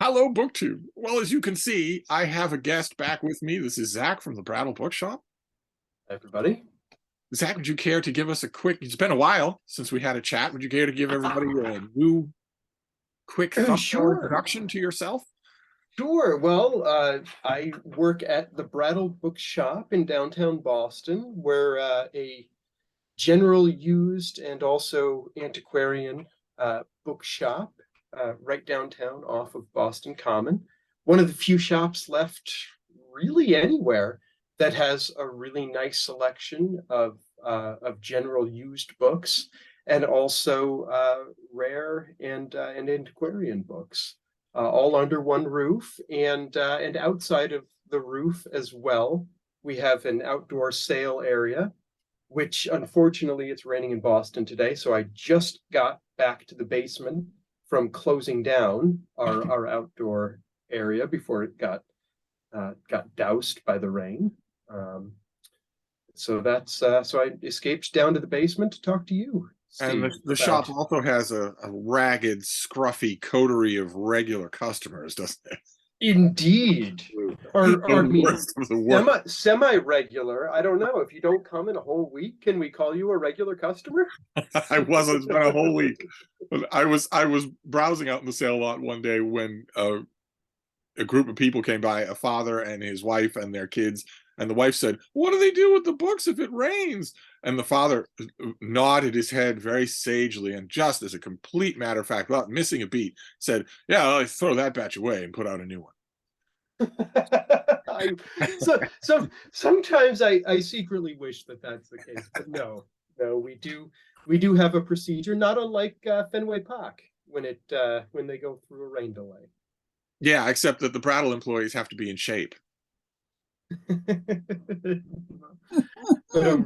Hello, BookTube. Well, as you can see, I have a guest back with me. This is Zach from the Brattle Bookshop. Everybody. Zach, would you care to give us a quick, it's been a while since we had a chat. Would you care to give everybody a new quick thumbnail Sure. introduction to yourself? Sure. Well, I work at the Brattle Bookshop in downtown Boston. We're a general used and also antiquarian bookshop right downtown off of Boston Common. One of the few shops left really anywhere that has a really nice selection of general used books and also rare and antiquarian books, all under one roof. And outside of the roof as well, we have an outdoor sale area, which unfortunately it's raining in Boston today. So I just got back to the basement from closing down our outdoor area before it got doused by the rain. So I escaped down to the basement to talk to you, And Steve, the shop also has a ragged, scruffy coterie of regular customers, doesn't it? Indeed. Or I The mean, worst of the worst. semi-regular. I don't know. If you don't come in a whole week, can we call you a regular customer? I wasn't. It's been a whole week. But I was browsing out in the sale lot one day when a group of people came by, a father and his wife and their kids, and the wife said, "What do they do with the books if it rains?" And the father nodded his head very sagely and just as a complete matter of fact, without missing a beat, said, "Yeah, I'll throw that batch away and put out a new one." So sometimes I secretly wish that that's the case, but no, we do have a procedure, not unlike Fenway Park when they go through a rain delay. Yeah, except that the Brattle employees have to be in shape. But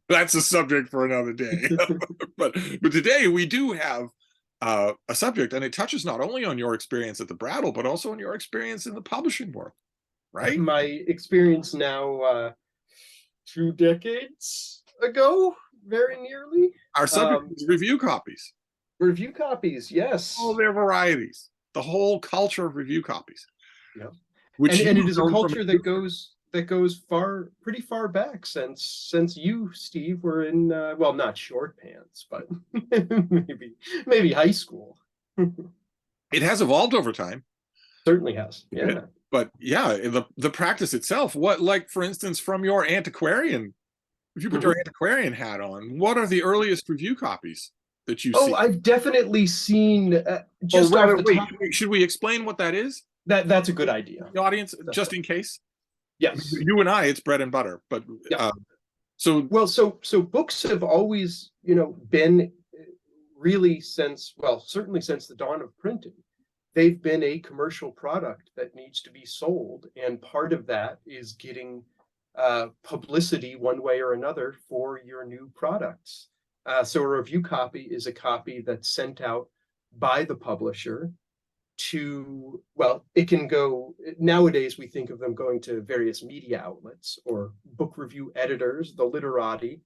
That's a subject for another day. but today we do have a subject, and it touches not only on your experience at the Brattle, but also on your experience in the publishing world, right? my experience now, 2 decades ago, very nearly. Our subject is review copies. Review copies, yes. All their varieties, the whole culture of review copies. Yeah. Which And it is a culture that goes pretty far back since you, Steve, were in well, not short pants, but maybe high school. It has evolved over time. Certainly has. Yeah. But yeah, the practice itself, what, like, for instance, from your antiquarian, if you put your antiquarian hat on, what are the earliest review copies that you see? I've definitely seen, just off the top. Should we explain what that is? That's a good idea. The audience, just in case. Yes. You and I, it's bread and butter. But yeah. So books have always, been really certainly since the dawn of printing, they've been a commercial product that needs to be sold, and part of that is getting publicity one way or another for your new products. So a review copy is a copy that's sent out by the publisher to, well, it can go, nowadays we think of them going to various media outlets or book review editors, the literati,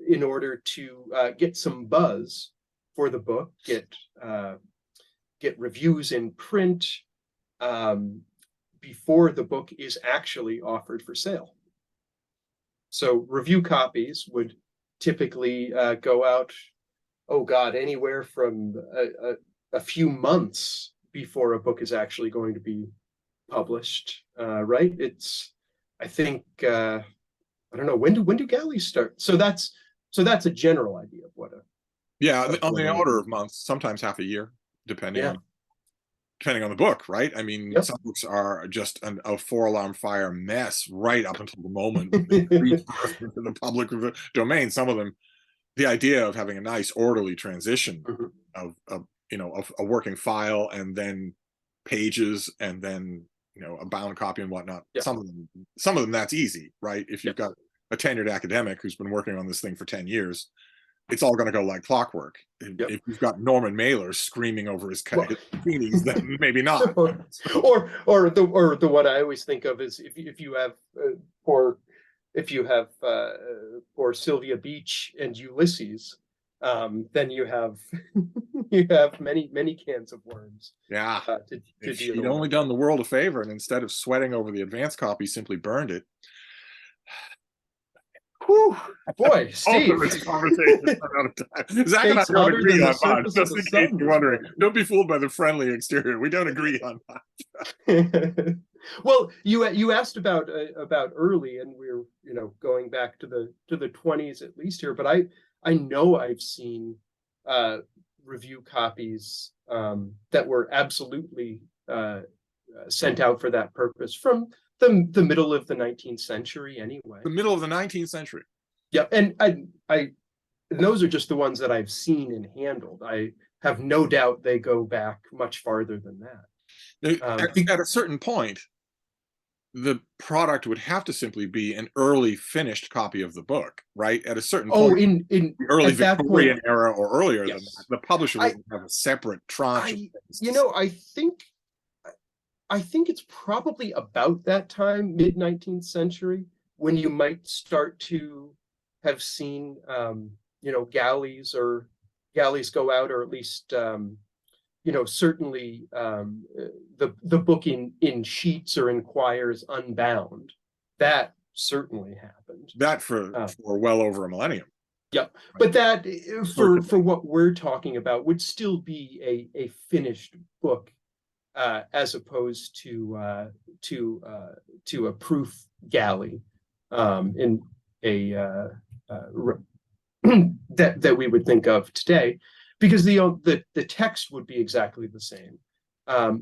in order to get some buzz for the book, get reviews in print before the book is actually offered for sale. So review copies would typically go out, oh God, anywhere from a few months before a book is actually going to be published, right? I think, I don't know, when do galleys start? So that's a general idea of what a. Yeah, on the order of months, sometimes half a year, depending on the book, right? I mean, some books are just a 4-alarm fire mess right up until the moment they reach into the public domain. Some of them, the idea of having a nice orderly transition of a working file and then pages and then a bound copy and whatnot. Some of them that's easy, right? If you've got a tenured academic who's been working on this thing for 10 years, it's all going to go like clockwork. If you've got Norman Mailer screaming over his bikinis, then maybe not. or the one I always think of is if you have for Sylvia Beach and Ulysses, then you have you have many cans of worms. Yeah. To If deal she'd only with. done the world a favor and instead of sweating over the advance copy, simply burned it. Whew, boy, Steve. Ultimate conversation out of time. Zach and I Takes don't hotter agree than the on much, surface of just the in case sun, you're this wondering. one. Don't be fooled by the friendly exterior. We don't agree on that. Well, you asked about early, and we're going back to the 20s at least here, but I know I've seen review copies that were absolutely sent out for that purpose from the middle of the 19th century anyway. The middle of the 19th century. Yeah, and those are just the ones that I've seen and handled. I have no doubt they go back much farther than that. At a certain point, the product would have to simply be an early finished copy of the book, right? At a certain point, in the early Victorian era or earlier yes. than that, the publisher would have a separate tranche. I think it's probably about that time, mid 19th century, when you might start to have seen galleys go out, or at least certainly the book in sheets or in quires unbound. That certainly happened. That for well over a millennium. Yep, but that for what we're talking about would still be a finished book, as opposed to a proof galley in a that we would think of today, because the text would be exactly the same.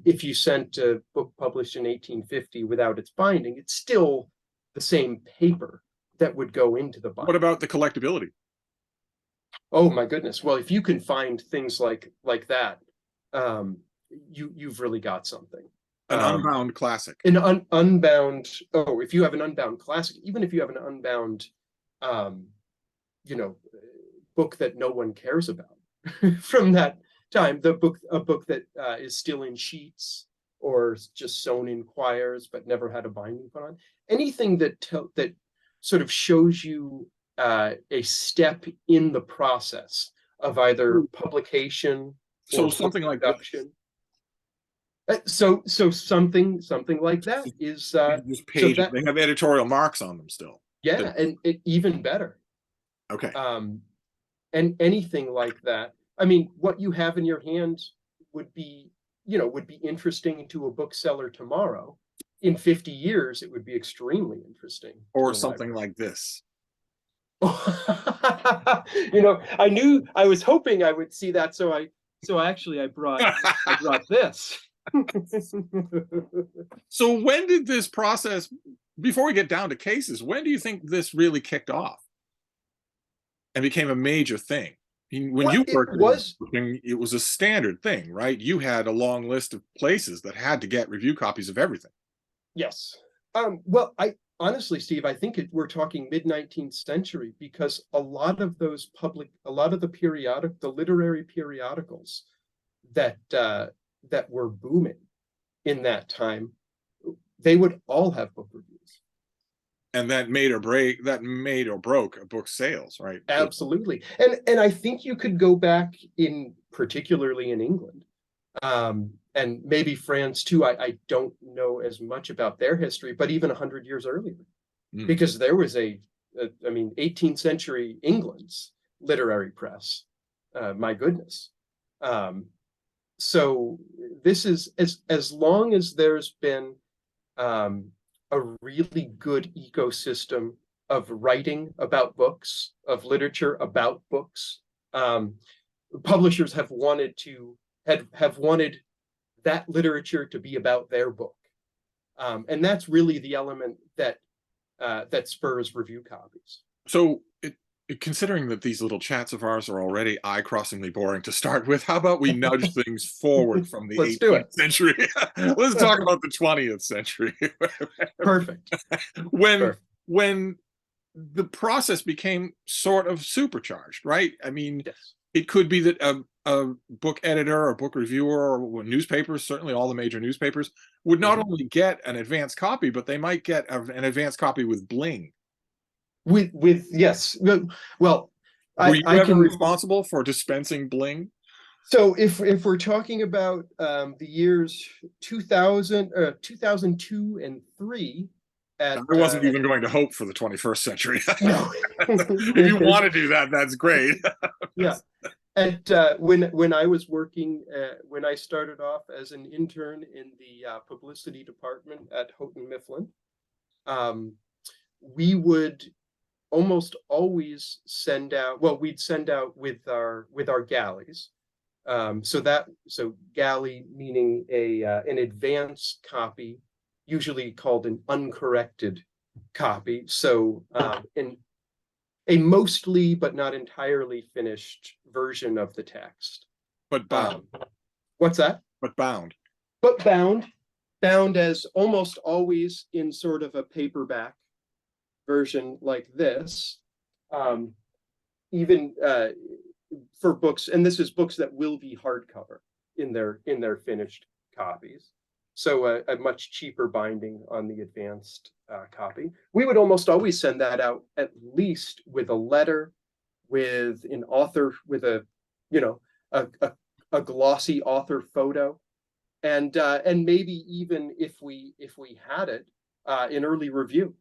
If you sent a book published in 1850 without its binding, it's still the same paper that would go into the binding. What about the collectibility? Oh my goodness! Well, if you can find things like that, you've really got something. An unbound classic. An unbound. Oh, if you have an unbound classic, even if you have an unbound, book that no one cares about from that time, a book that is still in sheets or just sewn in quires but never had a binding put on. Anything that sort of shows you a step in the process of either publication or something like production. So something like that is just page. So they have editorial marks on them still. Yeah, and even better. Okay. And anything like that. I mean, what you have in your hand would be interesting to a bookseller tomorrow. In 50 years, it would be extremely interesting. Or something like this. I was hoping I would see that, so I brought this. So when did this process, before we get down to cases, when do you think this really kicked off and became a major thing? I mean, when you worked, it was a standard thing, right? You had a long list of places that had to get review copies of everything. Yes. Well, honestly, Steve, I think we're talking mid 19th century, because a lot of the literary periodicals that were booming in that time, they would all have book reviews. And that made or broke a book's sales, right? Absolutely. And I think you could go back particularly in England, and maybe France too. I don't know as much about their history, but even 100 years earlier, because there was 18th century England's literary press. My goodness. So this is as long as there's been a really good ecosystem of writing about books, of literature about books. Publishers have wanted that literature to be about their book, and that's really the element that spurs review copies. So, considering that these little chats of ours are already eye-crossingly boring to start with, how about we nudge things forward from the 18th century? Let's talk about the 20th century. Perfect. When the process became sort of supercharged, right? I mean, yes. It could be that a book editor or book reviewer or newspapers, certainly all the major newspapers, would not only get an advanced copy, but they might get an advanced copy with bling. With yes. Well, Were you I ever can. responsible for dispensing bling? So if we're talking about the years 2000, 2002 and 3 I at wasn't even going to hope for the 21st century. no. If you want to do that, that's great. Yeah. At when I was working, when I started off as an intern in the publicity department at Houghton Mifflin, um, we would almost always send out. Well, we'd send out with our galleys. So galley meaning a an advance copy, usually called an uncorrected copy. So in a mostly but not entirely finished version of the text. But bound. What's that? But bound. But bound as almost always in sort of a paperback version like this. Even for books, and this is books that will be hardcover in their finished copies. So a much cheaper binding on the advanced copy. We would almost always send that out at least with a letter, with an author, with a a glossy author photo, and maybe even if we had it, an early review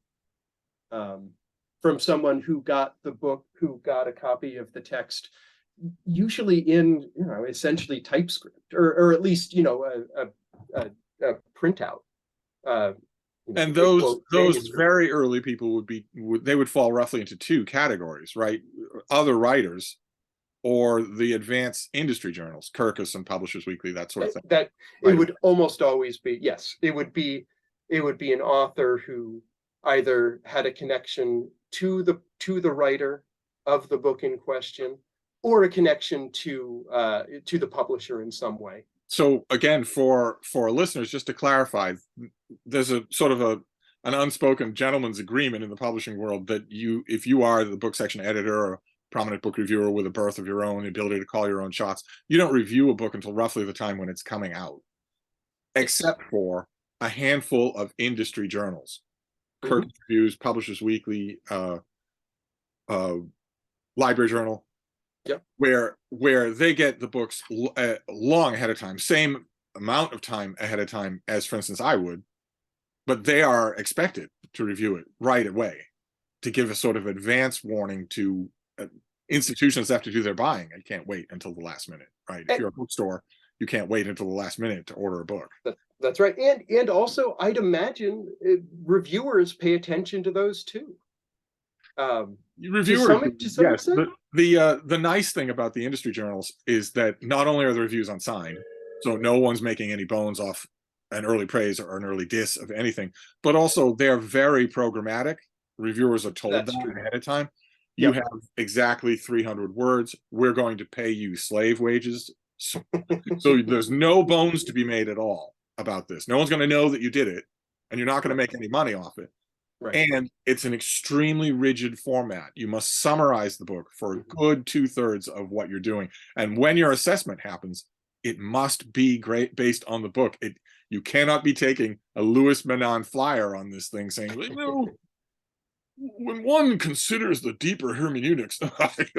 from someone who got the book, who got a copy of the text, usually in essentially typescript, or at least a printout. And those very early people would fall roughly into two categories, right? Other writers, or the advanced industry journals, Kirkus and Publishers Weekly, that sort of thing. That it would almost always be, yes, it would be an author who either had a connection to the writer of the book in question, or a connection to the publisher in some way. So again, for listeners, just to clarify, there's a sort of an unspoken gentleman's agreement in the publishing world that if you are the book section editor or prominent book reviewer with a berth of your own, the ability to call your own shots, you don't review a book until roughly the time when it's coming out, except for a handful of industry journals, Kirkus Reviews, Publishers Weekly, Library Journal, where they get the books long ahead of time, same amount of time ahead of time as, for instance, I would, but they are expected to review it right away, to give a sort of advance warning to institutions that have to do their buying. You can't wait until the last minute, right? If you're a bookstore, you can't wait until the last minute to order a book. That's right. And also, I'd imagine reviewers pay attention to those too. Reviewers, to some yes. extent? The nice thing about the industry journals is that not only are the reviews unsigned, so no one's making any bones off an early praise or an early diss of anything, but also they're very programmatic. Reviewers are told that ahead of time. You have exactly 300 words. We're going to pay you slave wages. So there's no bones to be made at all about this. No one's going to know that you did it, and you're not going to make any money off it. Right. And it's an extremely rigid format. You must summarize the book for a good 2/3 of what you're doing. And when your assessment happens, it must be great based on the book. You cannot be taking a Louis Manon flyer on this thing saying, when one considers the deeper hermeneutics, right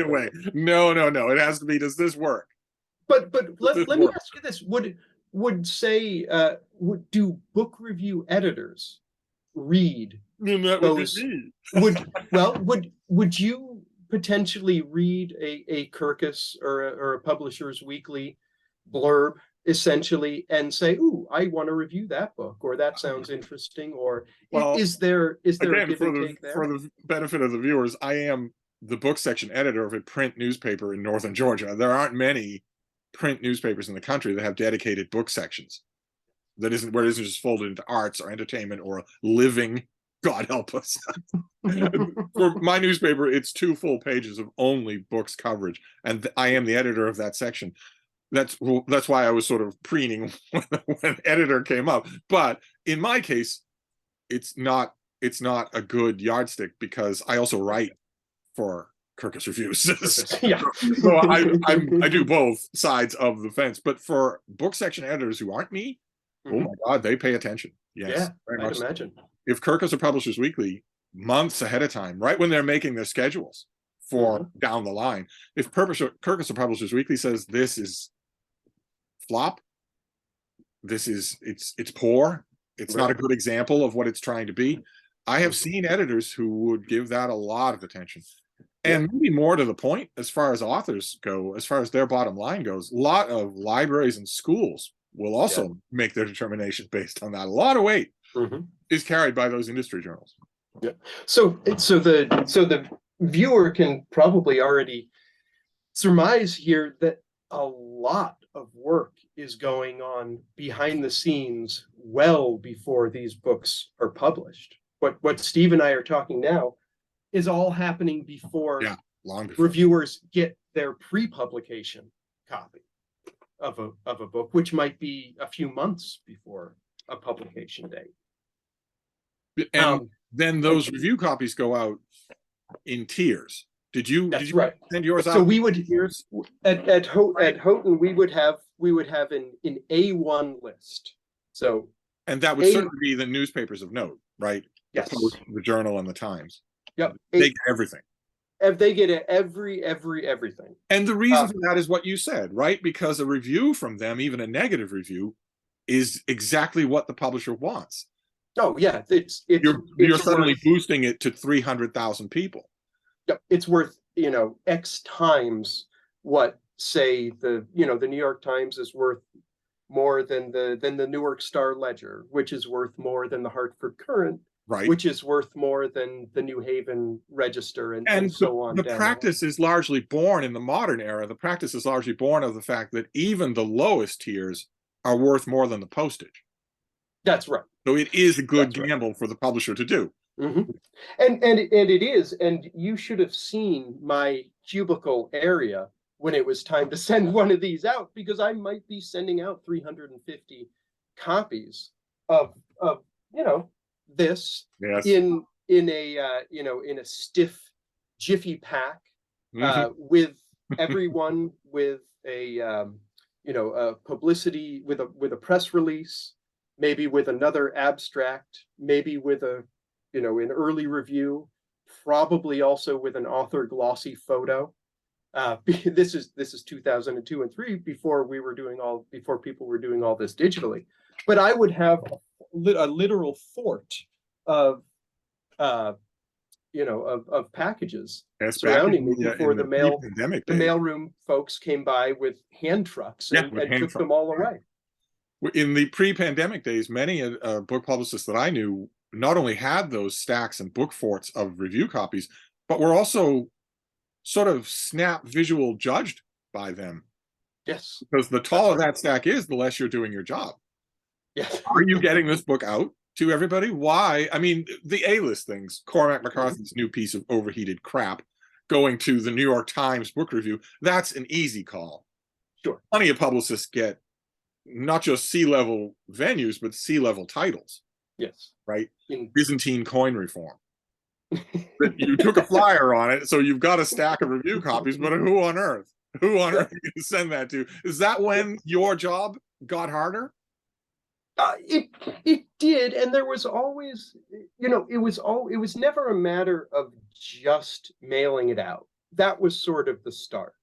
away. No. It has to be, does this work? But let me ask you this: do book review editors read those? Would you potentially read a Kirkus or a Publishers Weekly blurb essentially and say, "Ooh, I want to review that book," or "That sounds interesting," or is there again, a give and take there? For the benefit of the viewers, I am the book section editor of a print newspaper in northern Georgia. There aren't many print newspapers in the country that have dedicated book sections. Where it isn't just folded into arts or entertainment or living. God help us. For my newspaper, it's 2 full pages of only books coverage, and I am the editor of that section. That's why I was sort of preening when editor came up. But in my case, it's not a good yardstick, because I also write for Kirkus Reviews. So I do both sides of the fence. But for book section editors who aren't me, oh my God, they pay attention. Yes, I'd imagine. If Kirkus or Publishers Weekly months ahead of time, right when they're making their schedules for down the line. If Kirkus or Publishers Weekly says this is flop, it's poor, it's not a good example of what it's trying to be, I have seen editors who would give that a lot of attention. And maybe more to the point, as far as authors go, as far as their bottom line goes, a lot of libraries and schools will also make their determination based on that. A lot of weight is carried by those industry journals. Yeah. So the viewer can probably already surmise here that a lot of work is going on behind the scenes well before these books are published. What Steve and I are talking now is all happening before, long before reviewers get their pre-publication copy of a book, which might be a few months before a publication date. And then those review copies go out in tiers. Did you send yours out? So we would at Houghton we would have an A1 list. So and that would certainly be the newspapers of note, right? Yes. The Journal and the Times. Yep. They get everything. They get everything. And the reason for that is what you said, right? Because a review from them, even a negative review, is exactly what the publisher wants. Oh yeah, you're suddenly boosting it to 300,000 people. Yep, it's worth X times what, say, the New York Times is worth more than the Newark Star Ledger, which is worth more than the Hartford Courant, right? Which is worth more than the New Haven Register, and so on. The practice is largely born in the modern era. The practice is largely born of the fact that even the lowest tiers are worth more than the postage. That's right. So it is a good gamble for the publisher to do. And it is, and you should have seen my cubicle area when it was time to send one of these out, because I might be sending out 350 copies of this in a stiff jiffy pack, with everyone with a publicity, with a press release, maybe with another abstract, maybe with a an early review, probably also with an author glossy photo. This is 2002 and 3, before people were doing all this digitally. But I would have a literal fort of packages surrounding me before the mailroom folks came by with hand trucks and took them all away. In the pre-pandemic days, many book publicists that I knew not only had those stacks and book forts of review copies, but were also sort of snap visual judged by them. Yes. Because the taller that stack is, the less you're doing your job. Yes. Are you getting this book out to everybody? Why? I mean, the A-list things, Cormac McCarthy's new piece of overheated crap going to the New York Times book review, that's an easy call. Sure. Plenty of publicists get not just C-level venues, but C-level titles. Yes. Right? Byzantine coin reform. You took a flyer on it, so you've got a stack of review copies, but who on earth are you going to send that to? Is that when your job got harder? It did, and there was always, it was never a matter of just mailing it out. That was sort of the start.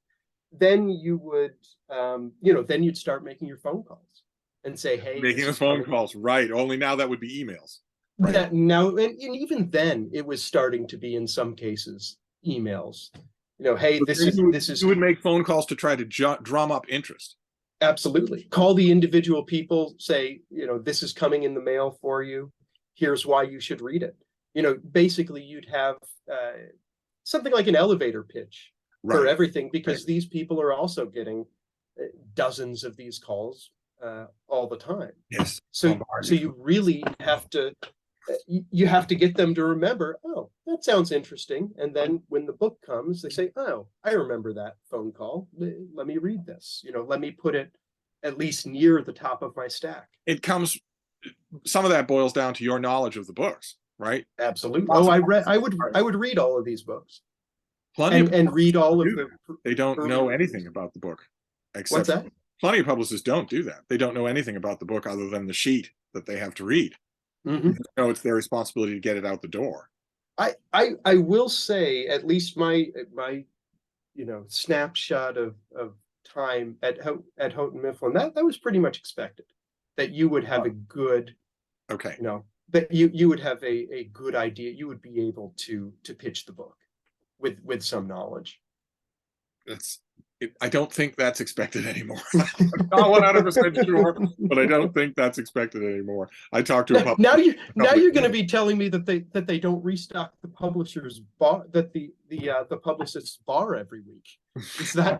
Then you would, then you'd start making your phone calls and say, hey, making the phone calls, right? Only now that would be emails. Right. That now, and even then, it was starting to be in some cases emails. Hey, this is. You would make phone calls to try to drum up interest. Absolutely. Call the individual people, say, this is coming in the mail for you. Here's why you should read it. Basically, you'd have something like an elevator pitch for everything, because these people are also getting dozens of these calls all the time. Yes. So you really have to. You have to get them to remember, oh, that sounds interesting. And then when the book comes, they say, oh, I remember that phone call. Let me read this. Let me put it at least near the top of my stack. Some of that boils down to your knowledge of the books, right? Absolutely. Oh, I would read all of these books. And read all of the. They don't know anything about the book. What's that? Plenty of publicists don't do that. They don't know anything about the book other than the sheet that they have to read. It's their responsibility to get it out the door. I will say, at least my snapshot of time at Houghton Mifflin, that was pretty much expected, that you would have a good, Okay. that you would have a good idea. You would be able to pitch the book with some knowledge. I don't think that's expected anymore. I'm not 100% sure, but I don't think that's expected anymore. I talked to a publisher. Now you're going to be telling me that they don't restock the publisher's bar, that the publicist's bar every week.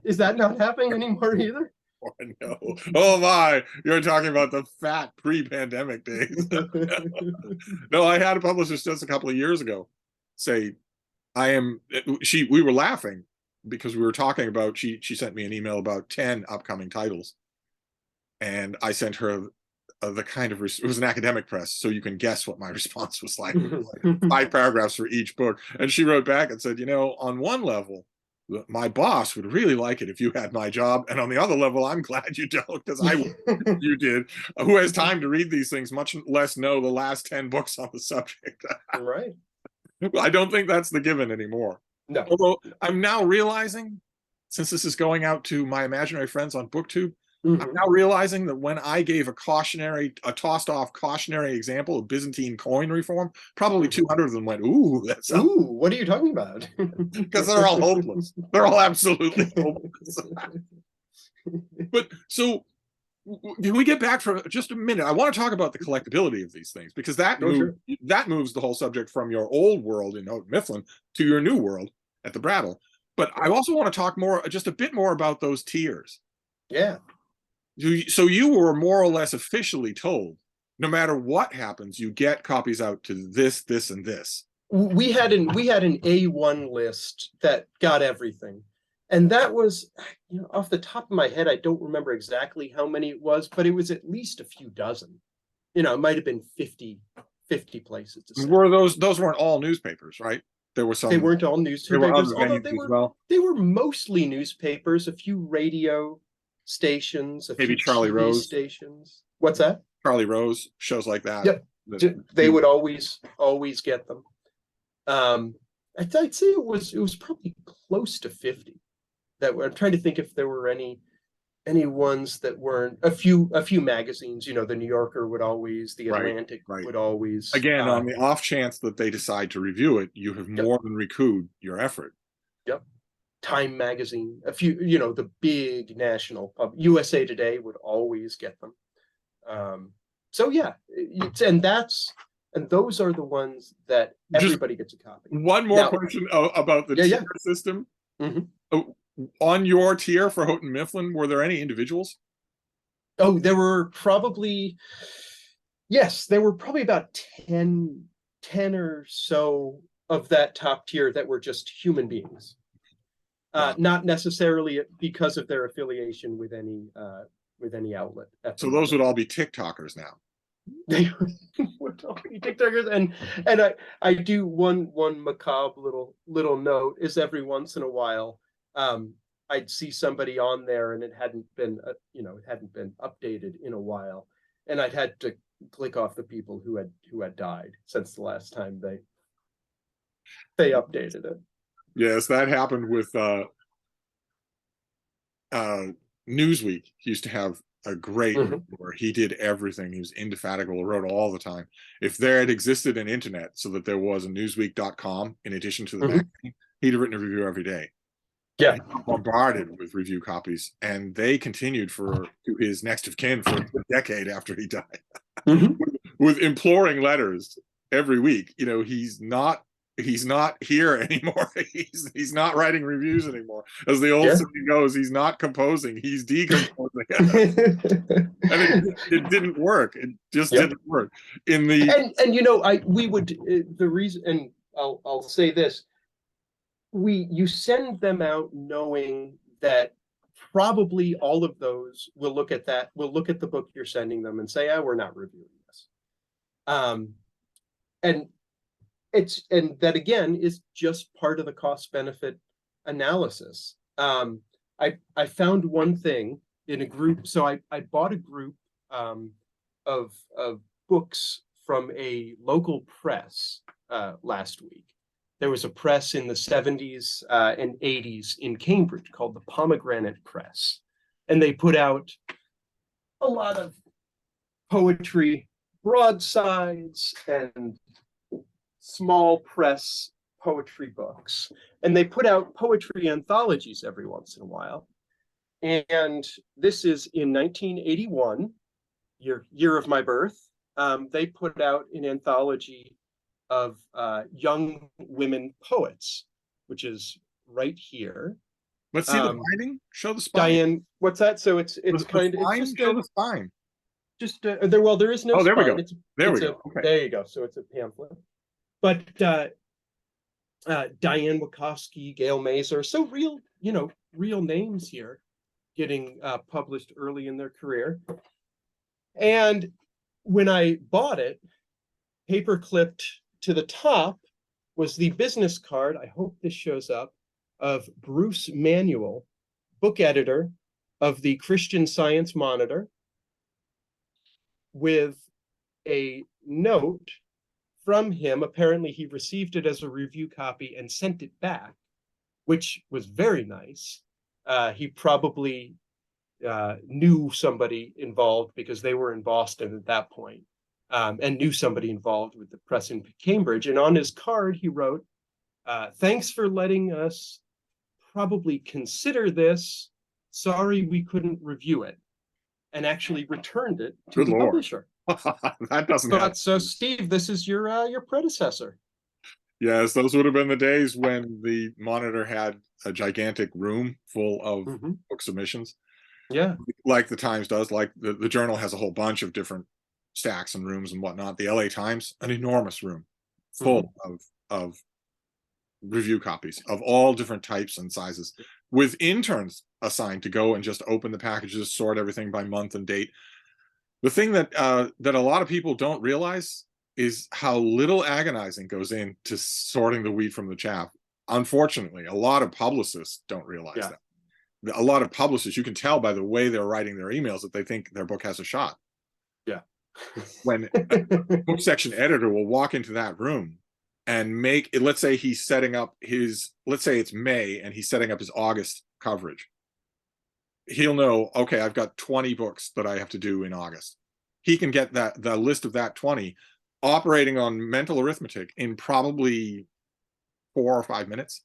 Is that not happening anymore either? Oh, no. Oh my, you're talking about the fat pre-pandemic days. No, I had a publicist just a couple of years ago say, we were laughing because we were talking about, she sent me an email about 10 upcoming titles. And I sent her the kind of, it was an academic press, so you can guess what my response was like 5 paragraphs for each book. And she wrote back and said, on one level, my boss would really like it if you had my job. And on the other level, I'm glad you don't, because you did. Who has time to read these things, much less know the last 10 books on the subject? Right. I don't think that's the given anymore. No. Although I'm now realizing, since this is going out to my imaginary friends on BookTube, I'm now realizing that when I gave a tossed off cautionary example of Byzantine coin reform, probably 200 of them went, ooh, that's what are you talking about? Because they're all hopeless. They're all absolutely hopeless. But so can we get back for just a minute? I want to talk about the collectibility of these things, because that moves the whole subject from your old world in Houghton Mifflin to your new world at the Brattle. But I also want to talk just a bit more about those tiers. Yeah. So you were more or less officially told, no matter what happens, you get copies out to this, this, and this. We had an A1 list that got everything. And that was, off the top of my head, I don't remember exactly how many it was, but it was at least a few dozen. It might have been 50 places to send. Were those weren't all newspapers, right? There were some. They weren't all newspapers, although they were mostly newspapers, a few radio stations, maybe Charlie TV Rose stations. What's that? Charlie Rose, shows like that. Yep. They would always get them. I'd say it was probably close to 50. I'm trying to think if there were any ones that weren't. A few magazines, the New Yorker would always, the Atlantic would always. Again, on the off chance that they decide to review it, you have more than recouped your effort. Yep. Time magazine, a few, the big national USA Today would always get them. So yeah, and those are the ones that everybody gets a copy. One more question about the tier system. On your tier for Houghton Mifflin, were there any individuals? Oh, there were probably about 10 or so of that top tier that were just human beings. Not necessarily because of their affiliation with any outlet. So those would all be TikTokers now. They would all be TikTokers, and I do one macabre little note is every once in a while, I'd see somebody on there and it hadn't been updated in a while, and I'd had to click off the people who had died since the last time they updated it. Yes, that happened with Newsweek. He used to have a great where he did everything. He was indefatigable, wrote all the time. If there had existed an internet so that there was a newsweek.com in addition to the magazine, he'd have written a review every day. Yeah, bombarded with review copies, and they continued to his next of kin for a decade after he died, with imploring letters every week. He's not here anymore. He's not writing reviews anymore. As the old saying goes, he's not composing, he's decomposing. And it didn't work. It just didn't work. The reason, and I'll say this, you send them out knowing that probably all of those will look at the book you're sending them and say, we're not reviewing this. And that again is just part of the cost benefit analysis. I found one thing in a group. So I bought a group of books from a local press last week. there was a press in the 70s and 80s in Cambridge called the Pomegranate Press. And they put out a lot of poetry broadsides and small press poetry books. And they put out poetry anthologies every once in a while. And this is in 1981, year of my birth. They put out an anthology of young women poets, which is right here. Let's see the binding. Show the spine. Diane, what's that? So it's kind of, it's just show the spine. Just there. Well, there is no. Oh, there spine. we go. There we go. Okay. There you go. So it's a pamphlet. But Diane Wachowski, Gail Mazer, so real, real names here, getting published early in their career. And when I bought it, paper clipped to the top was the business card. I hope this shows up, of Bruce Manuel, book editor of the Christian Science Monitor, with a note from him. Apparently he received it as a review copy and sent it back, which was very nice. He probably knew somebody involved, because they were in Boston at that point, and knew somebody involved with the press in Cambridge. And on his card, he wrote, "Thanks for letting us probably consider this. Sorry we couldn't review it," and actually returned it to the publisher. That doesn't happen. So, Steve, this is your predecessor. Yes, those would have been the days when the Monitor had a gigantic room full of book submissions. Yeah, like the Times does. Like the Journal has a whole bunch of different stacks and rooms and whatnot. The LA Times, an enormous room full of review copies of all different types and sizes, with interns assigned to go and just open the packages, sort everything by month and date. The thing that that a lot of people don't realize is how little agonizing goes into sorting the wheat from the chaff. Unfortunately, a lot of publicists don't realize that. A lot of publicists, you can tell by the way they're writing their emails that they think their book has a shot. Yeah. When a book section editor will walk into that room and make it, let's say he's setting up his, let's say it's May and he's setting up his August coverage. He'll know, okay, I've got 20 books that I have to do in August. He can get the list of that 20 operating on mental arithmetic in probably 4 or 5 minutes.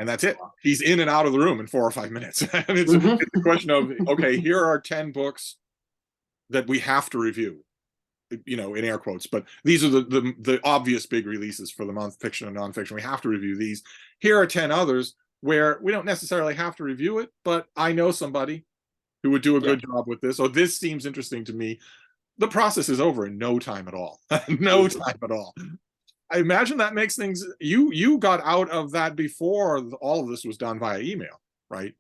And that's it. He's in and out of the room in 4 or 5 minutes. And it's a question of, okay, here are 10 books that we have to review, in air quotes, but these are the obvious big releases for the month, fiction and nonfiction. We have to review these. Here are 10 others where we don't necessarily have to review it, but I know somebody who would do a good job with this. Oh, this seems interesting to me. The process is over in no time at all. No time at all. I imagine that makes things, you got out of that before all of this was done via email, right?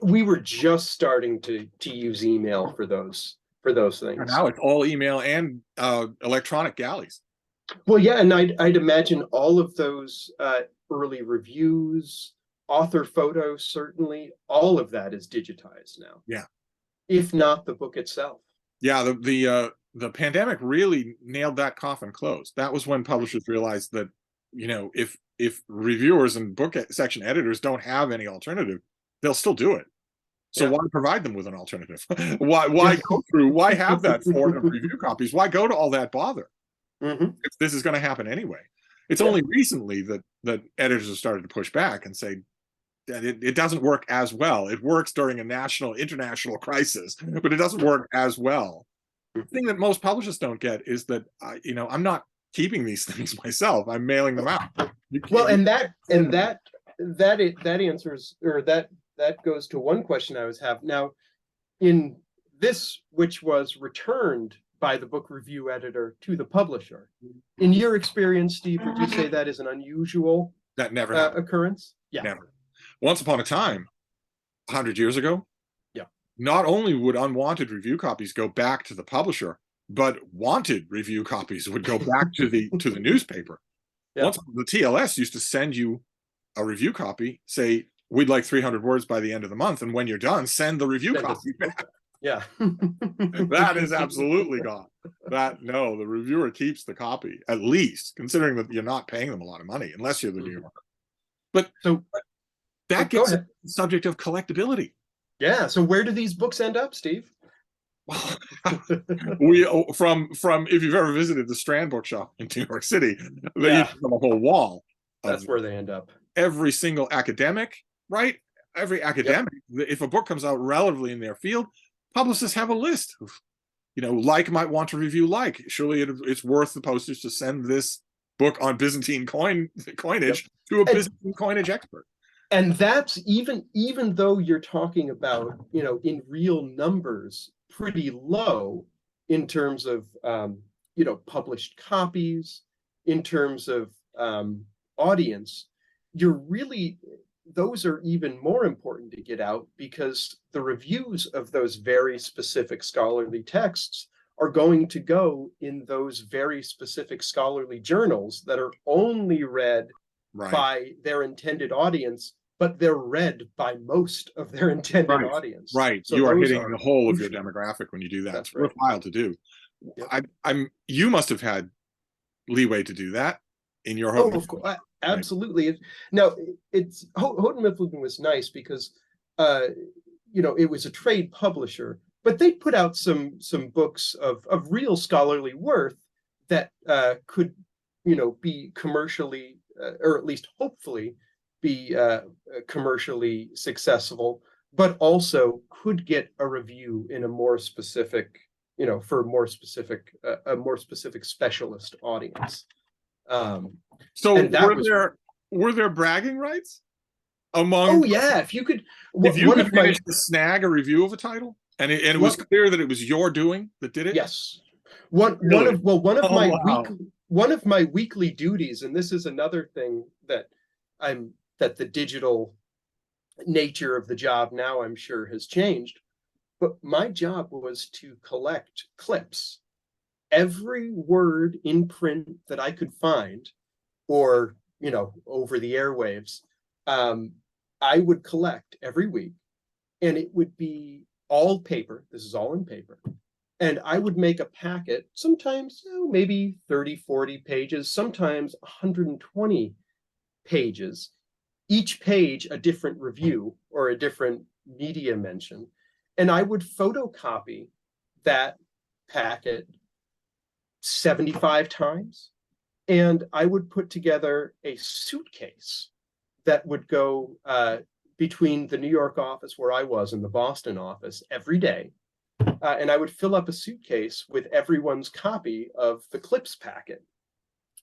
We were just starting to use email for those things. And now it's all email and electronic galleys. Well, yeah, and I'd imagine all of those early reviews, author photos, certainly, all of that is digitized now. Yeah. If not the book itself. Yeah, the pandemic really nailed that coffin closed. That was when publishers realized that, if reviewers and book section editors don't have any alternative, they'll still do it. So why provide them with an alternative? Why go through? Why have that for of review copies? Why go to all that bother? If this is going to happen anyway. It's only recently that editors have started to push back and say that it doesn't work as well. It works during a international crisis, but it doesn't work as well. The thing that most publishers don't get is that I'm not keeping these things myself. I'm mailing them out. Well, and that answers, or that goes to one question I was having. Now, in this, which was returned by the book review editor to the publisher, in your experience, Steve, would you say that is an unusual occurrence? Yeah. Never. Once upon a time, 100 years ago, not only would unwanted review copies go back to the publisher, but wanted review copies would go back to the newspaper. Once the TLS used to send you a review copy, say, we'd like 300 words by the end of the month, and when you're done, send the review copy back. Yeah. That is absolutely gone. No, the reviewer keeps the copy, at least, considering that you're not paying them a lot of money, unless you're the New Yorker. But So that go gets ahead. to the subject of collectability. Yeah. So where do these books end up, Steve? We from if you've ever visited the Strand Bookshop in New York City, they Yeah, used to have a whole wall of that's where they end up. every single academic, right? Every Yep. academic, if a book comes out relatively in their field, publicists have a list of, like might want to review like. Surely it's worth the postage to send this book on Byzantine coinage Yep. to a And Byzantine coinage expert. and that's even though you're talking about, in real numbers, pretty low in terms of published copies, in terms of audience, you're really, those are even more important to get out, because the reviews of those very specific scholarly texts are going to go in those very specific scholarly journals that are only read Right. by their intended audience, but they're read by most of their intended Right. audience. Right. So you are those hitting are the whole of your crucial. demographic when you do that. That's It's right. worthwhile to do. Yep. You must have had leeway to do that in your Oh, home. of course, absolutely. Now, it's Houghton Mifflin was nice because, it was a trade publisher, but they put out some books of real scholarly worth that could, be commercially, or at least hopefully be commercially successful, but also could get a review in a more specific, for a more specific specialist audience. So And that was, were there bragging rights among oh yeah, if you could, if you one could of my, manage to snag a review of a title and it was what, clear that it was your doing that did it? yes, one Really? of, well, Oh wow. one of my weekly duties, and this is another thing that that the digital nature of the job now, I'm sure, has changed, but my job was to collect clips, every word in print that I could find, or over the airwaves. um, I would collect every week, and it would be all paper. This is all in paper. And I would make a packet, sometimes maybe 30, 40 pages, sometimes 120 pages, each page a different review or a different media mention. And I would photocopy that packet 75 times. And I would put together a suitcase that would go between the New York office where I was and the Boston office every day. And I would fill up a suitcase with everyone's copy of the clips packet.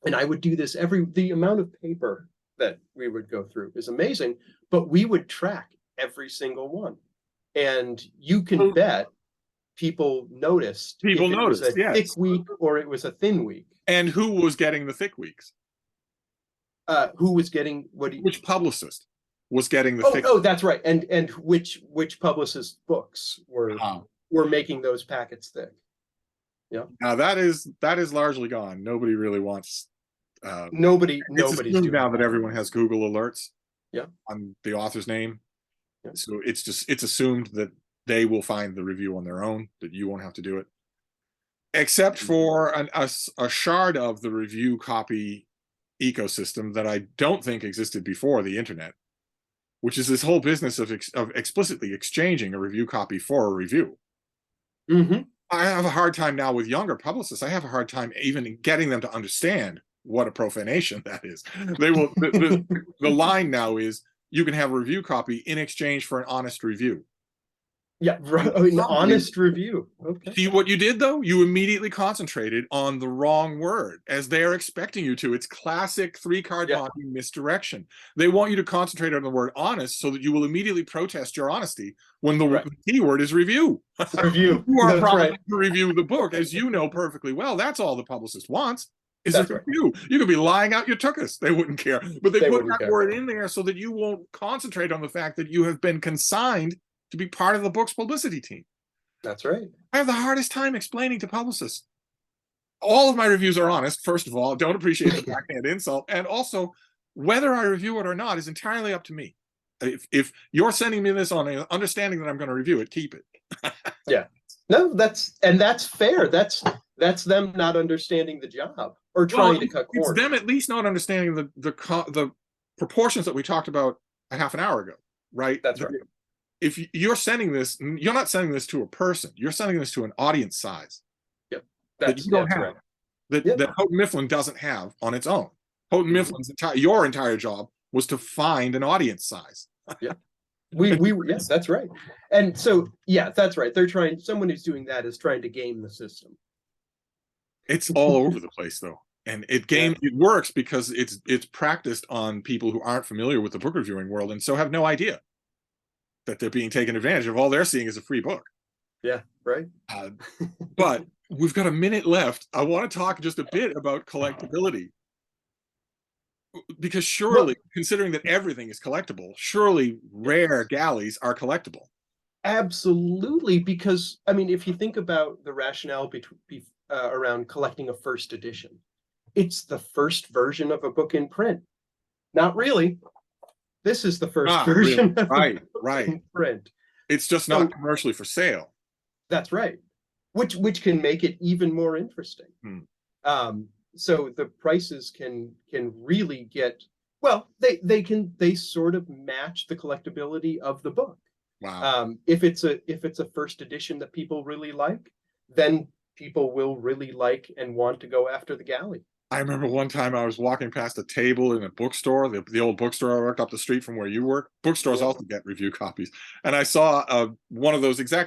And I would do this the amount of paper that we would go through is amazing, but we would track every single one. And you can bet people noticed if it was a Yes. thick week or it was a thin week. And who was getting the thick weeks? Who was getting which publicist was getting the thick? Oh, that's right. And which publicist books were making those packets thick. Yeah. Now that is largely gone. Nobody really wants nobody's doing now that everyone has Google alerts on the author's name. Yeah. So it's assumed that they will find the review on their own, that you won't have to do it. Except for a shard of the review copy ecosystem that I don't think existed before the internet, which is this whole business of explicitly exchanging a review copy for a review. Mm-hmm. I have a hard time now with younger publicists. I have a hard time even getting them to understand what a profanation that is. They will. The line now is you can have a review copy in exchange for an honest review. Yeah, an honest review. Okay. See what you did though? You immediately concentrated on the wrong word, as they're expecting you to. It's classic 3-card Monte misdirection. They want you to concentrate on the word honest so that you will immediately protest your honesty when the keyword is review. Review. You are promising to review the book, as you know perfectly well. That's all the publicist wants. Is a review. You could be lying out your tuchus. They wouldn't care. But they put that word in there so that you won't concentrate on the fact that you have been consigned to be part of the book's publicity team. That's right. I have the hardest time explaining to publicists. All of my reviews are honest, first of all. Don't appreciate the backhand insult. And also, whether I review it or not is entirely up to me. If you're sending me this on an understanding that I'm going to review it, keep it. Yeah. No, that's fair. That's them not understanding the job or trying to cut corners. It's them at least not understanding the proportions that we talked about a half an hour ago, right? That's right. If you're sending this, you're not sending this to a person. You're sending this to an audience size. Yep. That you don't have. Right. That Houghton Mifflin doesn't have on its own. Houghton Mifflin's your entire job was to find an audience size. Yeah. Yes, that's right. And so, yeah, that's right. Someone who's doing that is trying to game the system. It's all over the place though. And it works because it's practiced on people who aren't familiar with the book reviewing world and so have no idea that they're being taken advantage of. All they're seeing is a free book. Yeah, right. But we've got a minute left. I want to talk just a bit about collectibility. Because surely, considering that everything is collectible, surely rare galleys are collectible. Absolutely, because I mean, if you think about the rationale around collecting a first edition, it's the first version of a book in print. Not really. This is the first version of a book in print. It's just not commercially for sale. That's right. Which can make it even more interesting. So the prices can really get, well, they sort of match the collectability of the book. Wow. If it's a first edition that people really like, then people will really like and want to go after the galley. I remember one time I was walking past a table in a bookstore, the old bookstore I worked up the street from where you work. Bookstores also get review copies. And I saw one of those exact